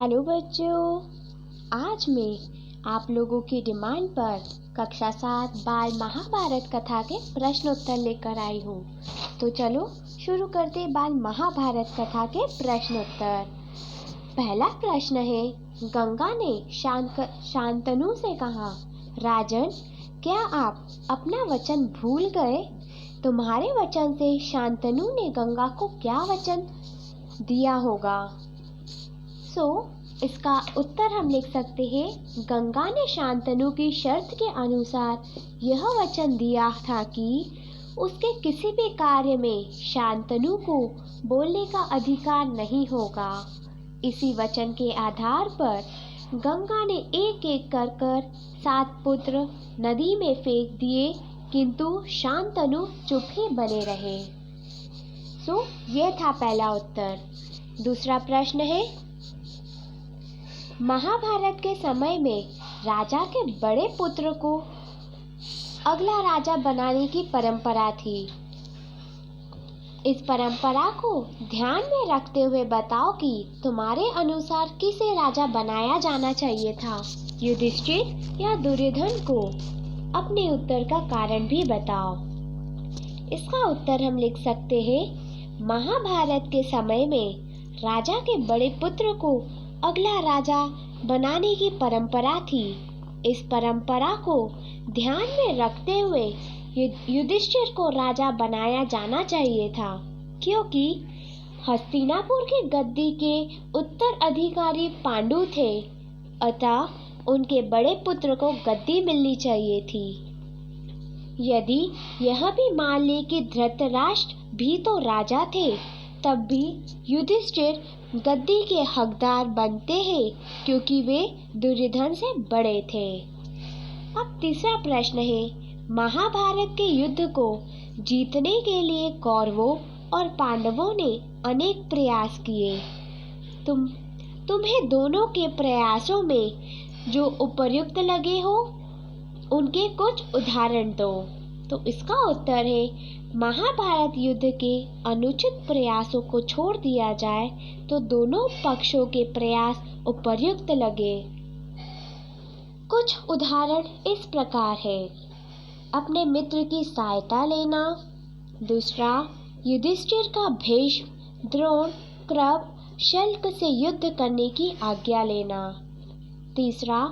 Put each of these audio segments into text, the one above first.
Hello बच्चों, आज मैं आप लोगों की डिमांड पर कक्षा 7 बाल महाभारत कथा के प्रश्न उत्तर लेकर आई हूँ। तो चलो शुरू करते बाल महाभारत कथा के प्रश्न उत्तर। पहला प्रश्न है, गंगा ने शांतनु से कहा, राजन, क्या आप अपना वचन भूल गए? तुम्हारे वचन से शांतनु ने गंगा को क्या वचन दिया होगा? इसका उत्तर हम लिख सकते हैं, गंगा ने शांतनु की शर्त के अनुसार यह वचन दिया था कि उसके किसी भी कार्य में शांतनु को बोलने का अधिकार नहीं होगा। इसी वचन के आधार पर गंगा ने एक एक कर 7 पुत्र नदी में फेंक दिए, किंतु शांतनु चुप ही बने रहे। यह था पहला उत्तर। दूसरा प्रश्न है, महाभारत के समय में राजा के बड़े पुत्र को अगला राजा बनाने की परंपरा थी। इस परंपरा को ध्यान में रखते हुए बताओ कि तुम्हारे अनुसार किसे राजा बनाया जाना चाहिए था, युधिष्ठिर या दुर्योधन को? अपने उत्तर का कारण भी बताओ। इसका उत्तर हम लिख सकते हैं, महाभारत के समय में राजा के बड़े पुत्र को अगला राजा बनाने की परंपरा थी। इस परंपरा को ध्यान में रखते हुए युधिष्ठिर को राजा बनाया जाना चाहिए था, क्योंकि हस्तिनापुर की गद्दी के उत्तराधिकारी पांडु थे, अतः उनके बड़े पुत्र को गद्दी मिलनी चाहिए थी। यदि यह भी मान ले कि धृतराष्ट्र भी तो राजा थे, तब भी युधिष्ठिर गद्दी के हकदार बनते हैं, क्योंकि वे दुर्योधन से बड़े थे। अब तीसरा प्रश्न है, महाभारत के युद्ध को जीतने के लिए कौरवों और पांडवों ने अनेक प्रयास किए। तुम्हें दोनों के प्रयासों में जो उपयुक्त लगे हो, उनके कुछ उदाहरण दो। तो इसका उत्तर है, महाभारत युद्ध के अनुचित प्रयासों को छोड़ दिया जाए तो दोनों पक्षों के प्रयास उपयुक्त लगे। कुछ उदाहरण इस प्रकार है, अपने मित्र की सहायता लेना। दूसरा, युधिष्ठिर का भीष्म, द्रोण, कृप, शल्य से युद्ध करने की आज्ञा लेना। तीसरा,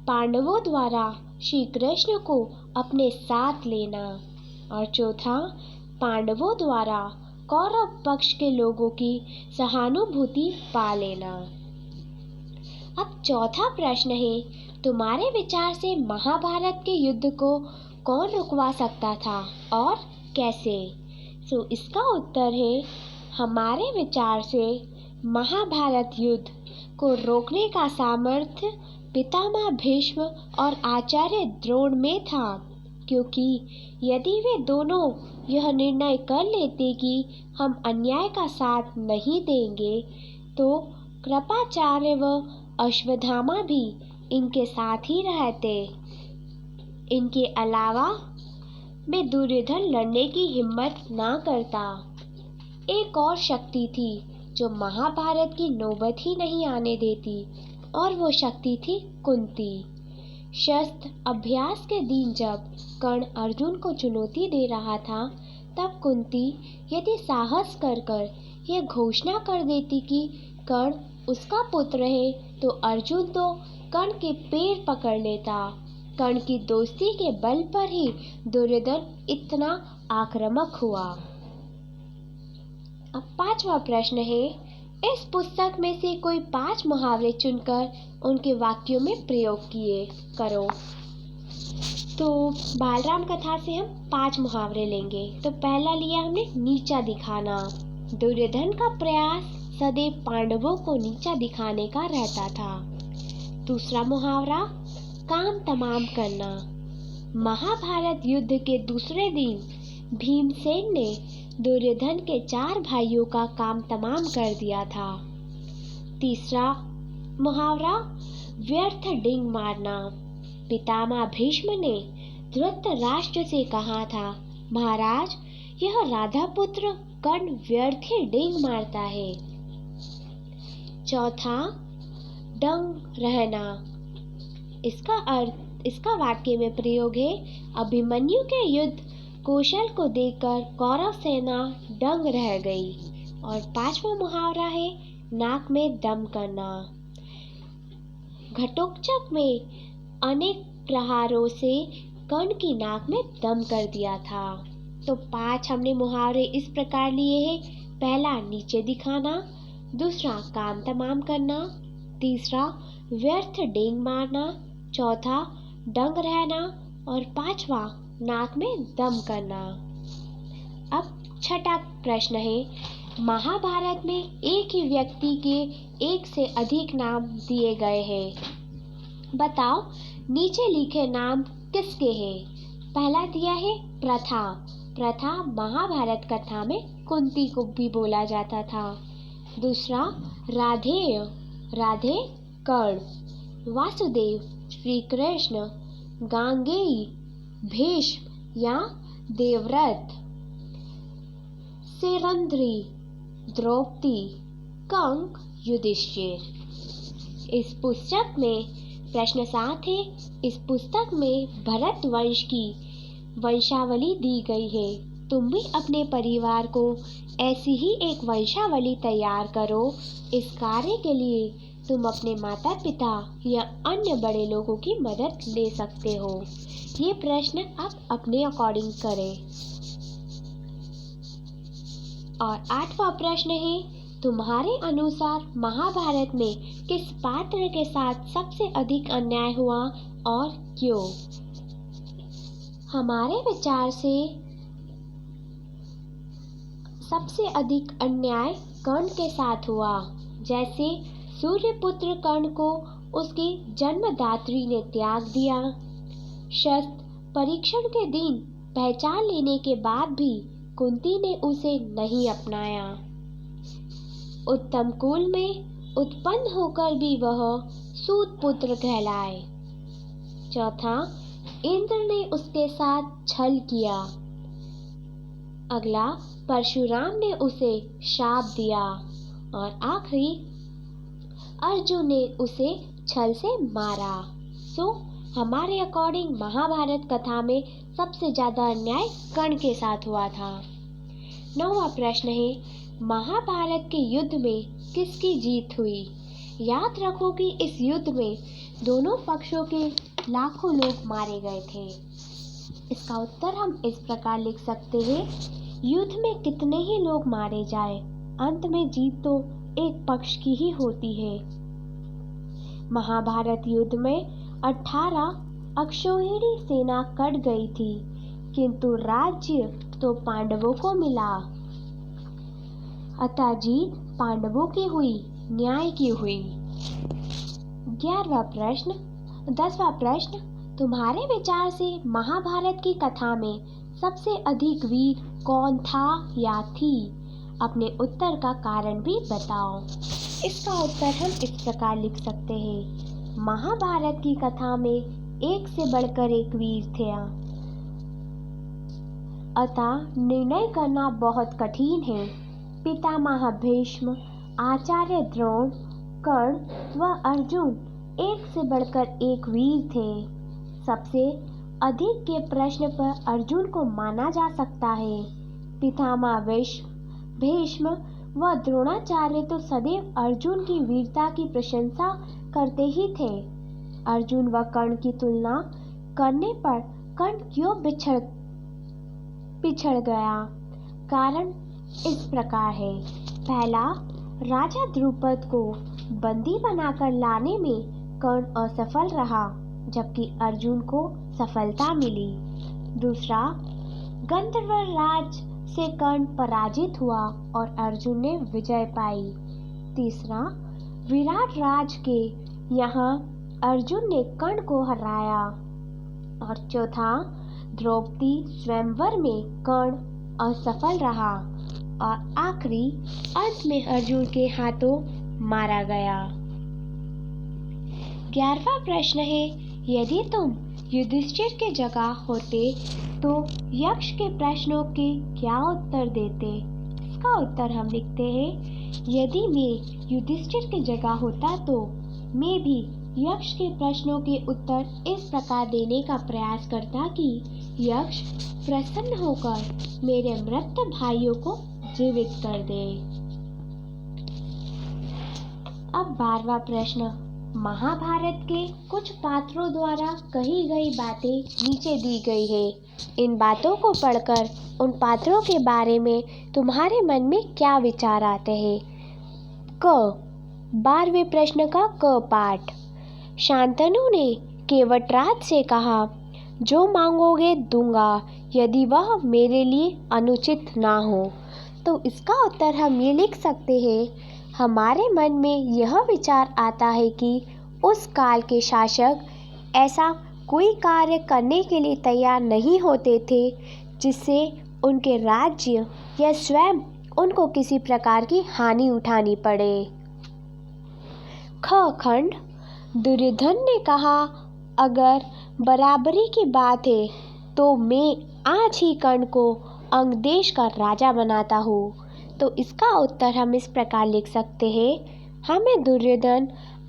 पांडवों द्वारा श्री कृष्ण को अपने साथ लेना। और चौथा, पांडवों द्वारा कौरव पक्ष के लोगों की सहानुभूति पा लेना। अब चौथा प्रश्न है, तुम्हारे विचार से महाभारत के युद्ध को कौन रुकवा सकता था और कैसे? इसका उत्तर है, हमारे विचार से महाभारत युद्ध को रोकने का सामर्थ्य पितामह भीष्म और आचार्य द्रोण में था, क्योंकि यदि वे दोनों यह निर्णय कर लेते कि हम अन्याय का साथ नहीं देंगे, तो कृपाचार्य व अश्वत्थामा भी इनके साथ ही रहते। इनके अलावा मैं दुर्योधन लड़ने की हिम्मत ना करता। एक और शक्ति थी जो महाभारत की नौबत ही नहीं आने देती, और वो शक्ति थी कुंती। शस्त्र अभ्यास के दिन जब कर्ण अर्जुन को चुनौती दे रहा था, तब कुंती यदि साहस कर यह घोषणा कर देती कि कर्ण उसका पुत्र है, तो अर्जुन तो कर्ण के पैर पकड़ लेता। कर्ण की दोस्ती के बल पर ही दुर्योधन इतना आक्रामक हुआ। अब पांचवा प्रश्न है, इस पुस्तक में से कोई 5 मुहावरे चुनकर उनके वाक्यों में प्रयोग किए करो। तो बालराम कथा से हम 5 मुहावरे लेंगे। तो पहला लिया हमने, नीचा दिखाना। दुर्योधन का प्रयास सदैव पांडवों को नीचा दिखाने का रहता था। दूसरा मुहावरा, काम तमाम करना। महाभारत युद्ध के दूसरे दिन भीमसेन ने दुर्योधन के 4 भाइयों का काम तमाम कर दिया था। तीसरा मुहावरा, व्यर्थ डिंग मारना। पितामह भीष्म ने धृतराष्ट्र से कहा था, महाराज, यह राधा पुत्र कर्ण व्यर्थ ही डिंग मारता है। चौथा, दंग रहना। इसका वाक्य में प्रयोग है, अभिमन्यु के युद्ध कौशल को देखकर कौरव सेना दंग रह गई। और 5वां मुहावरा है, नाक में दम करना। घटोत्कच में अनेक प्रहारों से कर्ण की नाक में दम कर दिया था। तो 5 हमने मुहावरे इस प्रकार लिए हैं। पहला, नीचे दिखाना। दूसरा, काम तमाम करना। तीसरा, व्यर्थ डेंग मारना। चौथा, दंग रहना। और 5वां, नाक में दम करना। अब छठा प्रश्न है, महाभारत में एक ही व्यक्ति के एक से अधिक नाम दिए गए हैं। बताओ नीचे लिखे नाम किसके हैं। पहला दिया है प्रथा। प्रथा महाभारत कथा में कुंती को भी बोला जाता था। दूसरा, राधेय। राधे कर्ण। वासुदेव श्री कृष्ण। गांगेय भीष्म या देवव्रत। सेरंध्री द्रौपदी। कंक युधिष्ठिर। इस पुस्तक में प्रश्न 7 है। इस पुस्तक में भरत वंश की वंशावली दी गई है। तुम भी अपने परिवार को ऐसी ही एक वंशावली तैयार करो। इस कार्य के लिए तुम अपने माता पिता या अन्य बड़े लोगों की मदद ले सकते हो। ये प्रश्न आप अपने अकॉर्डिंग करें। और 8वां प्रश्न है, तुम्हारे अनुसार महाभारत में किस पात्र के साथ सबसे अधिक अन्याय हुआ और क्यों। हमारे विचार से सबसे अधिक अन्याय कर्ण के साथ हुआ। जैसे सूर्यपुत्र कर्ण को उसकी जन्मदात्री ने त्याग दिया। शस्त्र परीक्षण के दिन पहचान लेने के बाद भी कुंती ने उसे नहीं अपनाया। उत्तम कुल में उत्पन्न होकर भी वह सूत पुत्र कहलाए। चौथा, इंद्र ने उसके साथ छल किया। अगला, परशुराम ने उसे शाप दिया। और आखिरी, अर्जुन ने उसे छल से मारा। सो हमारे अकॉर्डिंग महाभारत कथा में सबसे ज्यादा अन्याय कर्ण के साथ हुआ था। 9वां प्रश्न है, महाभारत के युद्ध में किसकी जीत हुई। याद रखो कि इस युद्ध में दोनों पक्षों के लाखों लोग मारे गए थे। इसका उत्तर हम इस प्रकार लिख सकते हैं, युद्ध में कितने ही लोग मारे जाए, अंत में जीत तो एक पक्ष की ही होती है। महाभारत युद्ध में 18 अक्षौहिणी सेना कट गई थी, किंतु राज्य तो पांडवों को मिला। अतः जीत पांडवों की हुई, न्याय की हुई। 10वां प्रश्न, तुम्हारे विचार से महाभारत की कथा में सबसे अधिक वीर कौन था या थी। अपने उत्तर का कारण भी बताओ। इसका उत्तर हम इस प्रकार लिख सकते हैं, महाभारत की कथा में एक से बढ़कर एक वीर थे। अतः निर्णय करना बहुत कठिन है। पितामह भीष्म, आचार्य द्रोण, कर्ण व अर्जुन एक से बढ़कर एक वीर थे। सबसे अधिक के प्रश्न पर अर्जुन को माना जा सकता है। पितामह भीष्म व द्रोणाचार्य तो सदैव अर्जुन की वीरता की प्रशंसा करते ही थे। अर्जुन व कर्ण की तुलना करने पर कर्ण क्यों पिछड़ गया। कारण इस प्रकार है। पहला, राजा द्रुपद को बंदी बनाकर लाने में कर्ण असफल रहा, जबकि अर्जुन को सफलता मिली। दूसरा, गंधर्व राज से कर्ण पराजित हुआ और अर्जुन ने विजय पाई। तीसरा, विराट राज के यहाँ अर्जुन ने कर्ण को हराया। और चौथा, द्रौपदी स्वयंवर में कर्ण असफल रहा और आखिरी अंत में अर्जुन के हाथों मारा गया। 11वां प्रश्न है, यदि तुम युधिष्ठिर के जगह होते तो यक्ष के प्रश्नों के क्या उत्तर देते। इसका उत्तर हम लिखते हैं, यदि मैं युधिष्ठिर की जगह होता तो मैं भी यक्ष के प्रश्नों के उत्तर इस प्रकार देने का प्रयास करता कि यक्ष प्रसन्न होकर मेरे मृत भाइयों को जीवित कर दे। अब 12वां प्रश्न। महाभारत के कुछ पात्रों द्वारा कही गई बातें नीचे दी गई है। इन बातों को पढ़कर उन पात्रों के बारे में तुम्हारे मन में क्या विचार आते हैं? क 12वें प्रश्न का क पाठ। शांतनु ने केवटराज से कहा, जो मांगोगे दूंगा, यदि वह मेरे लिए अनुचित ना हो। तो इसका उत्तर हम ये लिख सकते हैं, हमारे मन में यह विचार आता है कि उस काल के शासक ऐसा कोई कार्य करने के लिए तैयार नहीं होते थे जिससे उनके राज्य या स्वयं उनको किसी प्रकार की हानि उठानी पड़े। ख खंड। दुर्योधन ने कहा, अगर बराबरी की बात है तो मैं आज ही कर्ण को अंग देश का राजा बनाता हूँ। तो इसका उत्तर हम इस प्रकार लिख सकते हैं, हमें दुर्योधन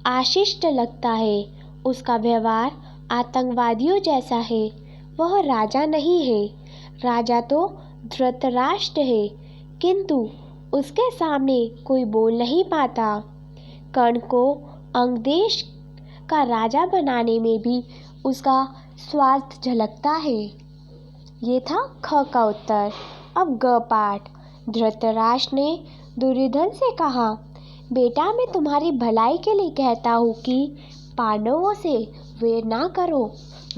अशिष्ट लगता है। उसका व्यवहार आतंकवादियों जैसा है। वह राजा नहीं है। राजा तो धृतराष्ट्र है, किंतु उसके सामने कोई बोल नहीं पाता। कर्ण को अंग देश का राजा बनाने में भी उसका स्वार्थ झलकता है। ये था ख का उत्तर। अब ग पाठ। धृतराष्ट्र ने दुर्योधन से कहा, बेटा मैं तुम्हारी भलाई के लिए कहता हूँ कि पांडवों से वैर ना करो।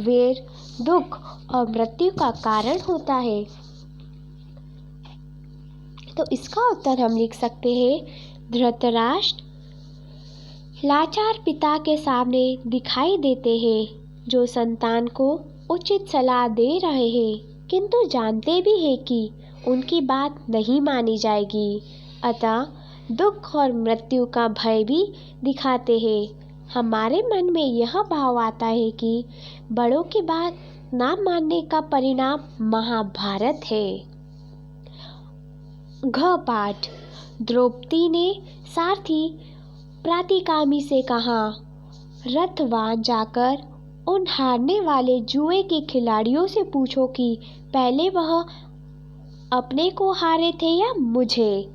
वैर दुख और मृत्यु का कारण होता है। तो इसका उत्तर हम लिख सकते हैं, धृतराष्ट्र लाचार पिता के सामने दिखाई देते हैं, जो संतान को उचित सलाह दे रहे हैं, किंतु जानते भी हैं कि उनकी बात नहीं मानी जाएगी। अतः दुख और मृत्यु का भय भी दिखाते हैं। हमारे मन में यह भाव आता है कि बड़ों की बात ना मानने का परिणाम महाभारत है। घ पाठ। द्रौपदी ने सारथी प्रतिगामी से कहा, रथवान जाकर उन हारने वाले जुए के खिलाड़ियों से पूछो कि पहले वह अपने को हारे थे या मुझे।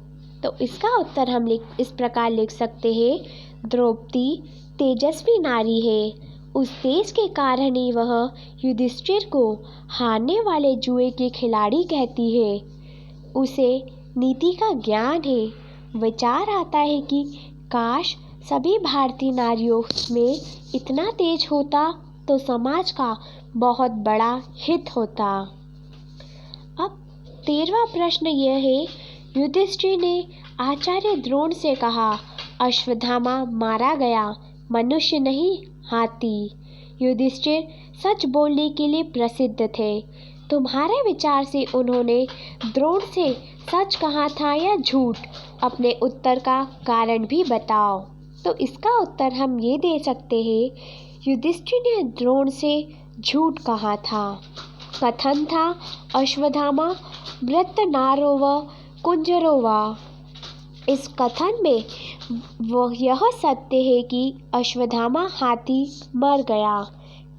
तो इसका उत्तर हम इस प्रकार लिख सकते हैं, द्रौपदी तेजस्वी नारी है। उस तेज के कारण ही वह युधिष्ठिर को हारने वाले जुए के खिलाड़ी कहती है। उसे नीति का ज्ञान है। विचार आता है कि काश सभी भारतीय नारियों में इतना तेज होता तो समाज का बहुत बड़ा हित होता। अब 13वां प्रश्न यह है, युधिष्ठिर ने आचार्य द्रोण से कहा, अश्वत्थामा मारा गया, मनुष्य नहीं हाथी। युधिष्ठिर सच बोलने के लिए प्रसिद्ध थे। तुम्हारे विचार से उन्होंने द्रोण से सच कहा था या झूठ? अपने उत्तर का कारण भी बताओ। तो इसका उत्तर हम ये दे सकते हैं, युधिष्ठिर ने द्रोण से झूठ कहा था। कथन था, अश्वत्थामा मृत नारोव कुंजरोव। इस कथन में वह यह सत्य है कि अश्वत्थामा हाथी मर गया,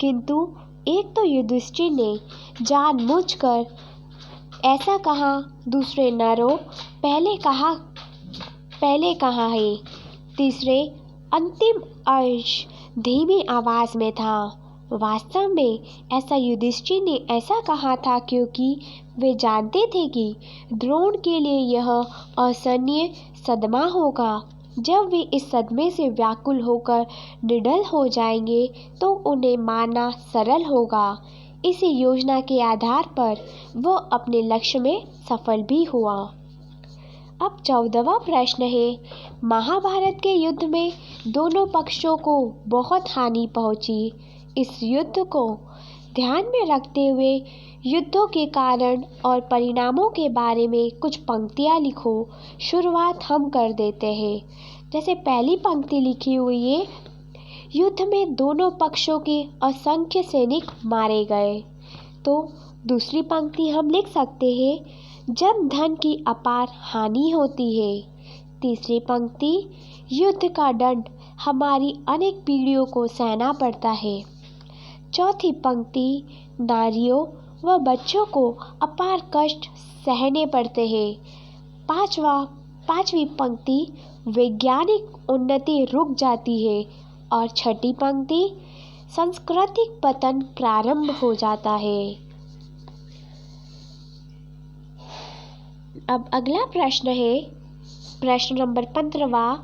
किंतु एक तो युधिष्ठिर ने जानबूझकर ऐसा कहा, दूसरे नरों पहले कहा है। तीसरे अंतिम अंश धीमी आवाज में था। वास्तव में ऐसा युधिष्ठिर ने ऐसा कहा था क्योंकि वे जानते थे कि द्रोण के लिए यह असहनीय सदमा होगा। जब वे इस सदमे से व्याकुल होकर निडल हो जाएंगे तो उन्हें मारना सरल होगा। इसी योजना के आधार पर वह अपने लक्ष्य में सफल भी हुआ। अब 14वां प्रश्न है, महाभारत के युद्ध में दोनों पक्षों को बहुत हानि पहुंची। इस युद्ध को ध्यान में रखते हुए युद्धों के कारण और परिणामों के बारे में कुछ पंक्तियाँ लिखो। शुरुआत हम कर देते हैं। जैसे पहली पंक्ति लिखी हुई है, युद्ध में दोनों पक्षों के असंख्य सैनिक मारे गए। तो दूसरी पंक्ति हम लिख सकते हैं, जब धन की अपार हानि होती है। तीसरी पंक्ति, युद्ध का दंड हमारी अनेक पीढ़ियों को सहना पड़ता है। चौथी पंक्ति, नारियों व बच्चों को अपार कष्ट सहने पड़ते हैं। पांचवी पंक्ति, वैज्ञानिक उन्नति रुक जाती है। और छठी पंक्ति, सांस्कृतिक पतन प्रारंभ हो जाता है। अब अगला प्रश्न है प्रश्न नंबर 15।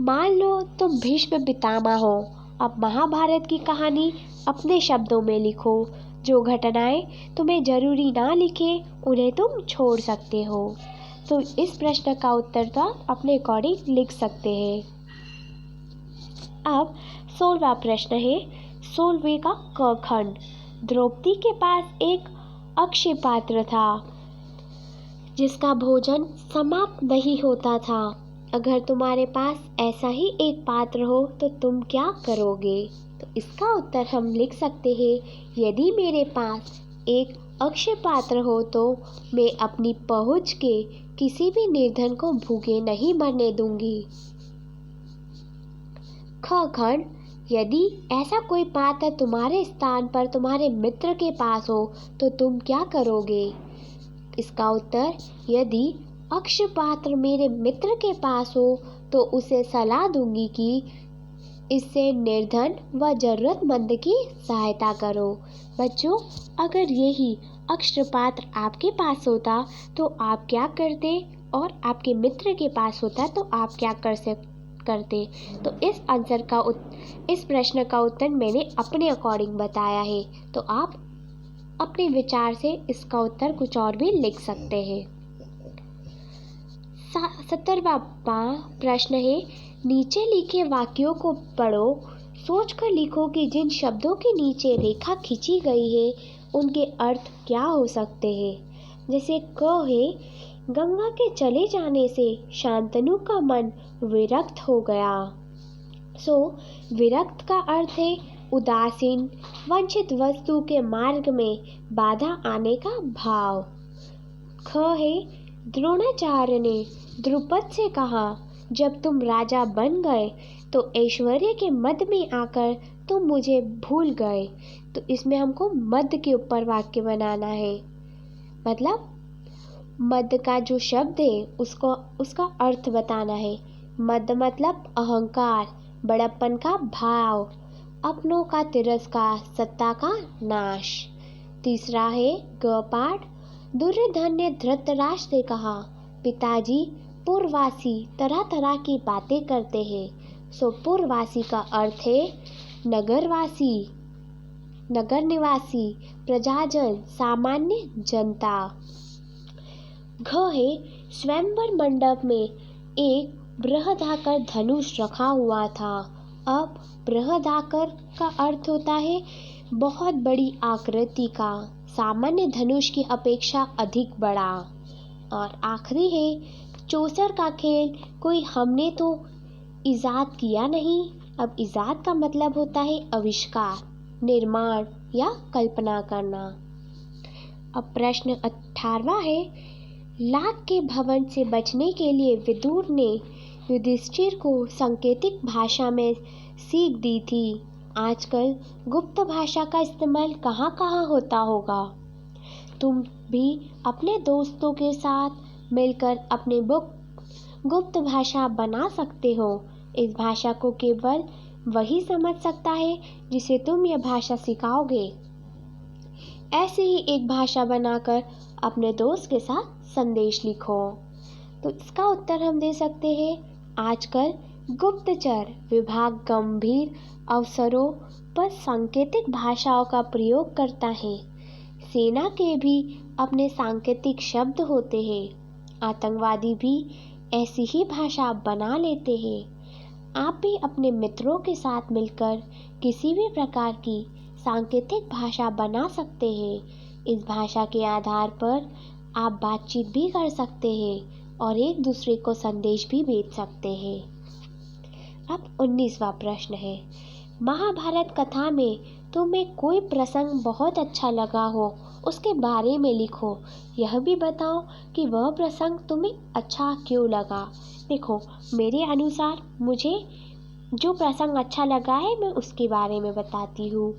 मान लो तुम भीष्म पितामह हो। अब महाभारत की कहानी अपने शब्दों में लिखो। जो घटनाएं तुम्हें जरूरी ना लिखे उन्हें तुम छोड़ सकते हो। तो इस प्रश्न का उत्तर तो आप अपने अकॉर्डिंग लिख सकते हैं। अब 16वां प्रश्न है 16वें का क खंड। द्रौपदी के पास एक अक्षय पात्र था जिसका भोजन समाप्त नहीं होता था। अगर तुम्हारे पास ऐसा ही एक पात्र हो तो तुम क्या करोगे? तो इसका उत्तर हम लिख सकते हैं, यदि मेरे पास एक अक्षय पात्र हो तो मैं अपनी पहुंच के किसी भी निर्धन को भूखे नहीं मरने दूंगी। ख खंड, यदि ऐसा कोई पात्र तुम्हारे स्थान पर तुम्हारे मित्र के पास हो तो तुम क्या करोगे? इसका उत्तर, यदि अक्षय पात्र मेरे मित्र के पास हो तो उसे सलाह दूंगी कि इससे निर्धन व जरूरतमंद की सहायता करो। बच्चों, अगर यही अक्षय पात्र आपके पास होता तो आप क्या करते, और आपके मित्र के पास होता तो आप क्या करते? तो इस प्रश्न का उत्तर मैंने अपने अकॉर्डिंग बताया है। तो आप अपने विचार से इसका उत्तर कुछ और भी लिख सकते हैं। 17वां प्रश्न है नीचे लिखे वाक्यों को पढ़ो। सोचकर लिखो कि जिन शब्दों के नीचे रेखा खींची गई है उनके अर्थ क्या हो सकते हैं। जैसे क है, गंगा के चले जाने से शांतनु का मन विरक्त हो गया। सो विरक्त का अर्थ है उदासीन, वंचित वस्तु के मार्ग में बाधा आने का भाव। ख है, द्रोणाचार्य ने द्रुपद से कहा, जब तुम राजा बन गए तो ऐश्वर्य के मद में आकर तुम मुझे भूल गए। तो इसमें हमको मद के ऊपर वाक्य बनाना है। मतलब मद का जो शब्द है उसका अर्थ बताना है। मद मतलब अहंकार, बड़प्पन का भाव, अपनों का तिरस्कार, सत्ता का नाश। तीसरा है ग पाठ, दुर्योधन ने धृतराष्ट्र से कहा, पिताजी पुरवासी तरह तरह की बातें करते हैं। सो पुरवासी का अर्थ है नगरवासी, नगर निवासी, प्रजाजन, सामान्य जनता। घ है, स्वयंवर मंडप में एक बृहदाकार धनुष रखा हुआ था। अब बृहदाकार का अर्थ होता है बहुत बड़ी आकृति का, सामान्य धनुष की अपेक्षा अधिक बड़ा। और आखिरी है चौसर का खेल कोई हमने तो इजाद किया नहीं। अब इजाद का मतलब होता है आविष्कार, निर्माण या कल्पना करना। अब प्रश्न 18वां है, लाख के भवन से बचने के लिए विदुर ने युधिष्ठिर को सांकेतिक भाषा में सीख दी थी। आजकल गुप्त भाषा का इस्तेमाल कहाँ कहाँ होता होगा। तुम भी अपने दोस्तों के साथ मिलकर अपने गुप्त भाषा बना सकते हो। इस भाषा को केवल वही समझ सकता है जिसे तुम यह भाषा सिखाओगे। ऐसे ही एक भाषा बनाकर अपने दोस्त के साथ संदेश लिखो। तो इसका उत्तर हम दे सकते हैं, आजकल गुप्तचर विभाग गंभीर अवसरों पर सांकेतिक भाषाओं का प्रयोग करता है। सेना के भी अपने सांकेतिक शब्द होते हैं। आतंकवादी भी ऐसी ही भाषा बना लेते हैं। आप भी अपने मित्रों के साथ मिलकर किसी भी प्रकार की सांकेतिक भाषा बना सकते हैं। इस भाषा के आधार पर आप बातचीत भी कर सकते हैं और एक दूसरे को संदेश भी भेज सकते हैं। अब 19वां प्रश्न है, महाभारत कथा में तुम्हें कोई प्रसंग बहुत अच्छा लगा हो उसके बारे में लिखो। यह भी बताओ कि वह प्रसंग तुम्हें अच्छा क्यों लगा। देखो, मेरे अनुसार मुझे जो प्रसंग अच्छा लगा है मैं उसके बारे में बताती हूँ।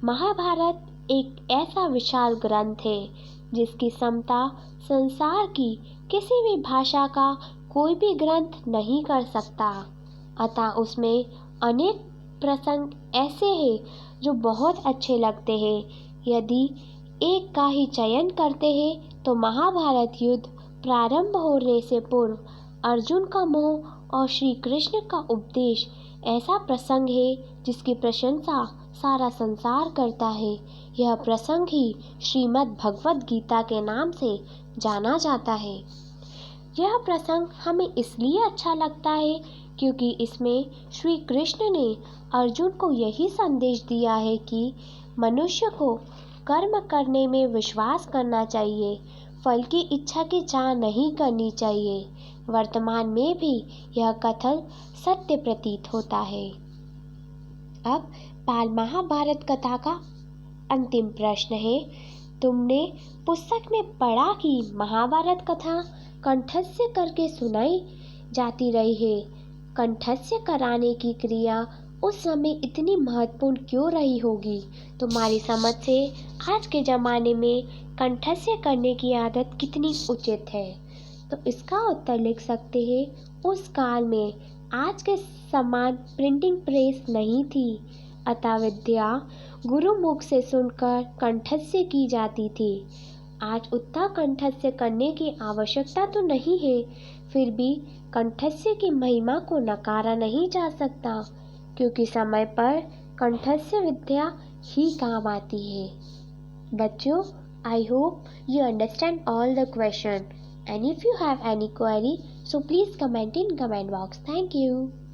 महाभारत एक ऐसा विशाल ग्रंथ है जिसकी समता संसार की किसी भी भाषा का कोई भी ग्रंथ नहीं कर सकता। अतः उसमें अनेक प्रसंग ऐसे हैं जो बहुत अच्छे लगते हैं। यदि एक का ही चयन करते हैं तो महाभारत युद्ध प्रारंभ होने से पूर्व अर्जुन का मोह और श्री कृष्ण का उपदेश ऐसा प्रसंग है जिसकी प्रशंसा सारा संसार करता है। यह प्रसंग ही श्रीमद् भगवद गीता के नाम से जाना जाता है। यह प्रसंग हमें इसलिए अच्छा लगता है क्योंकि इसमें श्री कृष्ण ने अर्जुन को यही संदेश दिया है कि मनुष्य को कर्म करने में विश्वास करना चाहिए, फल की इच्छा की चाह नहीं करनी चाहिए। वर्तमान में भी यह कथन सत्य प्रतीत होता है। अब बाल महाभारत कथा का अंतिम प्रश्न है, तुमने पुस्तक में पढ़ा कि महाभारत कथा कंठस्य करके सुनाई जाती रही है। कंठस्य कराने की क्रिया उस समय इतनी महत्वपूर्ण क्यों रही होगी? तुम्हारी समझ से आज के ज़माने में कंठस्य करने की आदत कितनी उचित है? तो इसका उत्तर लिख सकते हैं, उस काल में आज के समान प्रिंटिंग प्रेस नहीं थी, अतः विद्या गुरुमुख से सुनकर कंठस्य की जाती थी। आज उतना कंठस्य करने की आवश्यकता तो नहीं है, फिर भी कंठस्य की महिमा को नकारा नहीं जा सकता क्योंकि समय पर कंठस्य विद्या ही काम आती है। बच्चों, I hope you understand all the question, and if you have any query, so please comment in comment box. Thank you.